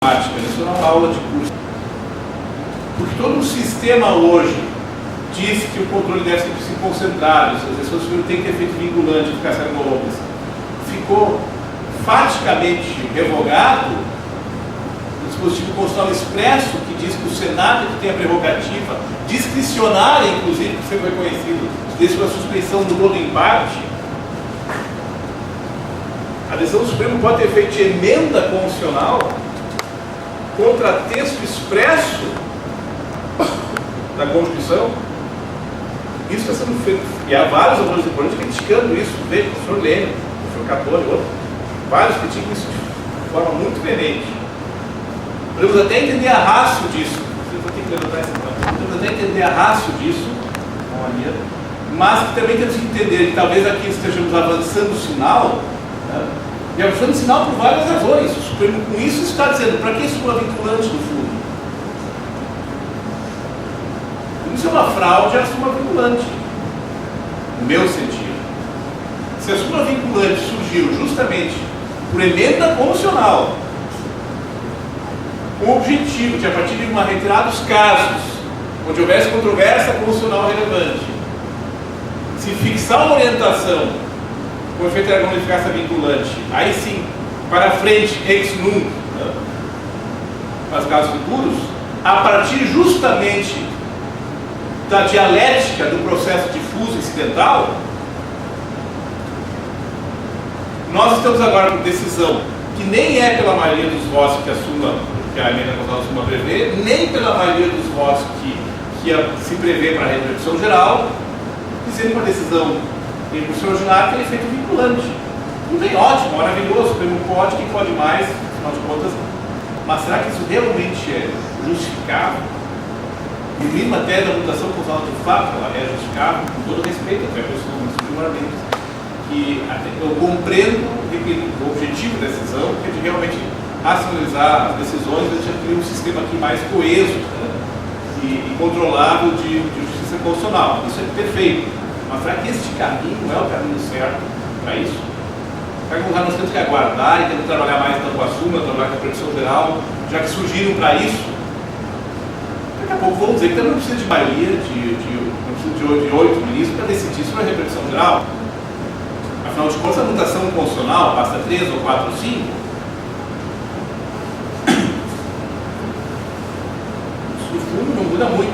isso não é uma aula de curso. Porque todo o sistema hoje diz que o controle deve se concentrar, as pessoas têm que ter efeito vinculante, eficácia ergonômica. Ficou faticamente revogado o dispositivo constitucional expresso que diz que o Senado que tem a prerrogativa discricionária, inclusive, que sempre foi conhecido, desde a suspeição do todo em parte. A decisão do Supremo pode ter feito de emenda constitucional contra texto expresso da Constituição. Isso está sendo feito. E há vários autores importantes criticando isso. Veja, o professor Lênin, o professor Catone, outros. Vários criticam isso de forma muito veemente. Podemos até entender a ratio disso. Podemos até entender a ratio disso, mas que também temos que entender que talvez aqui estejamos avançando o sinal, né? E avançando o sinal por várias razões. O Supremo com isso está dizendo, para que súmula vinculante no fundo? Isso é uma fraude à súmula vinculante, no meu sentido. Se a súmula vinculante surgiu justamente por emenda constitucional, com o objetivo de, a partir de uma retirada dos casos, onde houvesse controvérsia constitucional relevante, se fixar uma orientação com efeito de ergonômica e eficácia vinculante, aí sim, para frente, ex nunc, né, para os casos futuros, a partir justamente da dialética do processo difuso incidental, nós estamos agora com decisão que nem é pela maioria dos votos que a emenda constitucional Suma prevê, nem pela maioria dos votos que se prevê para a repercussão geral, dizendo uma decisão em repercussão ordinária tem efeito vinculante. Tudo bem, ótimo, maravilhoso, o Supremo pode, quem pode mais, afinal de contas, mas será que isso realmente é justificável? No mínimo, até da votação constitucional de fato, ela é justificável, com todo respeito, até a pessoa que eu compreendo o objetivo da decisão, que é de realmente racionalizar as decisões, a gente cria um sistema aqui mais coeso, né, e controlável de justiça constitucional. Isso é perfeito. Mas será que este caminho não é o caminho certo para isso? Será que nós temos que aguardar e temos que trabalhar mais tanto com a súmula, trabalhar com a previsão geral, já que surgiram para isso? Daqui a pouco vamos dizer que também não precisa de maioria, não precisa de 8 ministros para decidir sobre a repercussão geral. Afinal de contas, a mutação constitucional basta 3 ou 4 ou 5. Isso no fundo não muda muito.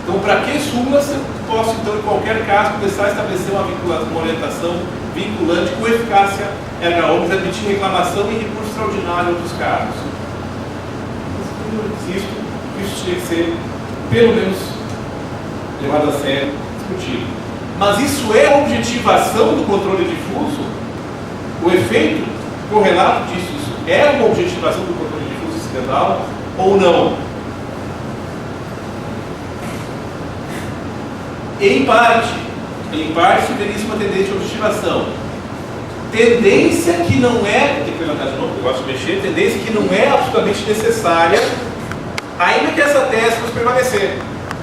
Então, para que súmulas eu posso, então, em qualquer caso, começar a estabelecer uma orientação vinculante com eficácia erga omnes, admitindo reclamação e recurso extraordinário em outros casos? No fundo, isso tinha que ser, pelo menos, levado a sério, discutido. Mas isso é a objetivação do controle difuso? O efeito correlato disso, isso é uma objetivação do controle difuso incidental ou não? Em parte veria-se uma tendência de objetivação. Tendência que não é, tem que levantar de novo, eu gosto de mexer, tendência que não é absolutamente necessária, ainda que essa tese fosse prevalecer.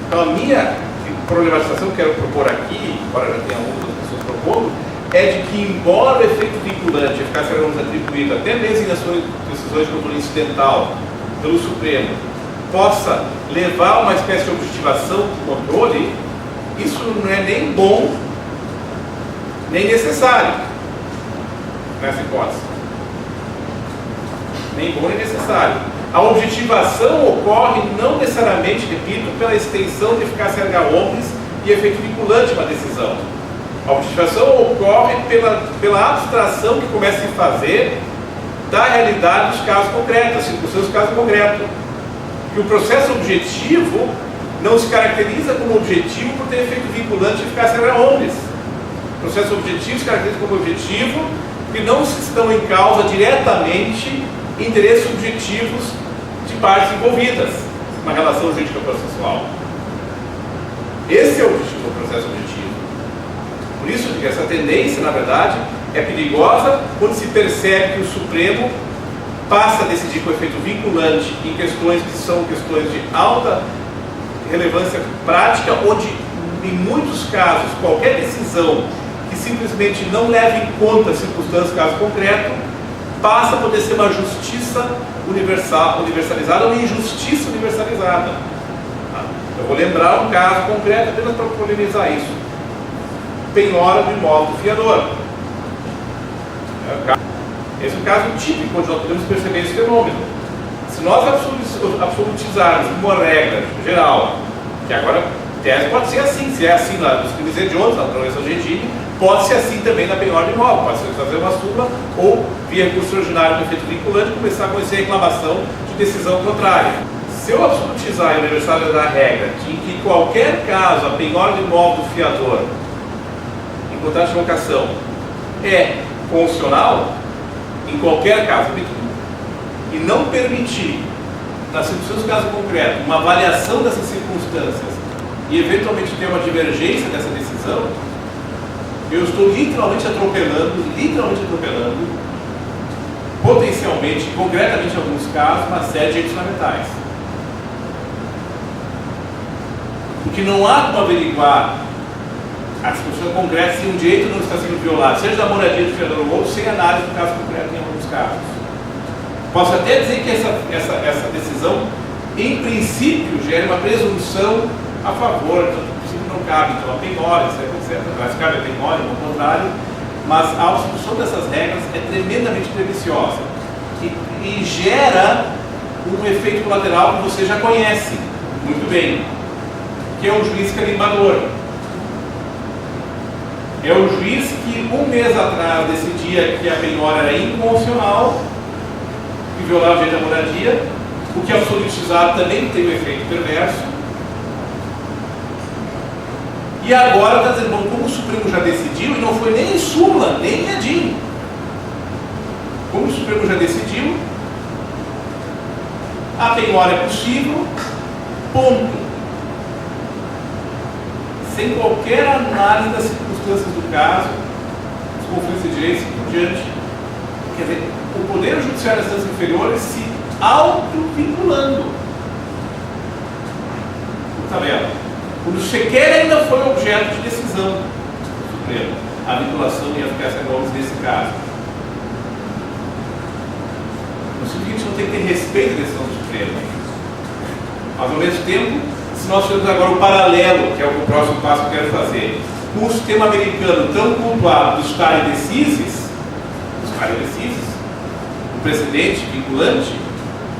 Então a minha problematização que eu quero propor aqui, embora já tenha outras pessoas propondo, é de que, embora o efeito vinculante, a eficácia ergonômica atribuído até mesmo nas suas decisões de controle incidental pelo Supremo, possa levar a uma espécie de objetivação do controle, isso não é nem bom, nem necessário nessa hipótese. Nem bom nem necessário. A objetivação ocorre não necessariamente, repito, pela extensão de eficácia erga omnes e efeito vinculante uma decisão. A objetivação ocorre pela abstração que começa a se fazer da realidade dos casos concretos, das circunstâncias dos casos concretos. Que o processo objetivo não se caracteriza como objetivo por ter efeito vinculante e eficácia erga omnes. O processo objetivo se caracteriza como objetivo porque não estão em causa diretamente interesses subjetivos de partes envolvidas na relação jurídica processual. Esse é o objetivo do processo objetivo. Por isso que essa tendência, na verdade, é perigosa quando se percebe que o Supremo passa a decidir com efeito vinculante em questões que são questões de alta relevância prática, onde, em muitos casos, qualquer decisão que simplesmente não leve em conta as circunstâncias do caso concreto passa a poder ser uma justiça universalizada ou injustiça universalizada. Eu vou lembrar um caso concreto apenas para polemizar isso. Penhora do imóvel do fiador. Esse é um caso típico onde nós podemos perceber esse fenômeno. Se nós absolutizarmos uma regra geral, que agora tese pode ser assim, se é assim lá nos crimes hediondos, na natureza do regime, pode ser assim também na penhora de imóvel, pode ser fazer uma súmula ou, via recurso ordinário do efeito vinculante, começar a conhecer a reclamação de decisão contrária. Se eu absolutizar e universalizar a regra de que em qualquer caso a penhora do imóvel do fiador em contrato de locação é constitucional, em qualquer caso, e não permitir, nas circunstâncias do caso concreto, uma avaliação dessas circunstâncias e eventualmente ter uma divergência dessa decisão, eu estou literalmente atropelando, potencialmente, concretamente em alguns casos, uma série de direitos fundamentais. Porque não há como averiguar a discussão concreta se um direito não está sendo violado, seja da moradia do fiador ou outro, sem análise do caso concreto em alguns casos. Posso até dizer que essa decisão, em princípio, gera uma presunção a favor, então, em princípio não cabe, então, a penhora, etc. Mas cabe a penhora, ao contrário, mas a obstrução dessas regras é tremendamente perniciosa e gera um efeito colateral que você já conhece muito bem, que é o juiz carimbador. É o juiz que um mês atrás decidia que a penhora era inconstitucional, que violava o direito à moradia, o que absolutizado também tem um efeito perverso. E agora está dizendo, bom, como o Supremo já decidiu, e não foi nem em súmula, nem em edim. Como o Supremo já decidiu, a penhora é possível, ponto. Sem qualquer análise das circunstâncias do caso, dos conflitos de direitos e por diante. Quer dizer, o Poder Judiciário das instâncias inferiores se auto-vinculando. Por tabela. Quando sequer ainda foi objeto de decisão do Supremo, a vinculação e a eficácia novos nesse caso. No sentido que a gente não tem que ter respeito à decisão do Supremo. Mas, ao mesmo tempo, se nós fizermos agora o paralelo, que é o próximo passo que eu quero fazer, com o sistema americano tão cultuado dos stare decisis, o precedente vinculante,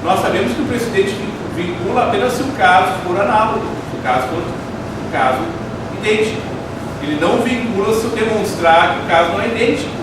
nós sabemos que o precedente vincula apenas se o caso for análogo, se o caso for um caso idêntico. Ele não vincula se eu demonstrar que o caso não é idêntico.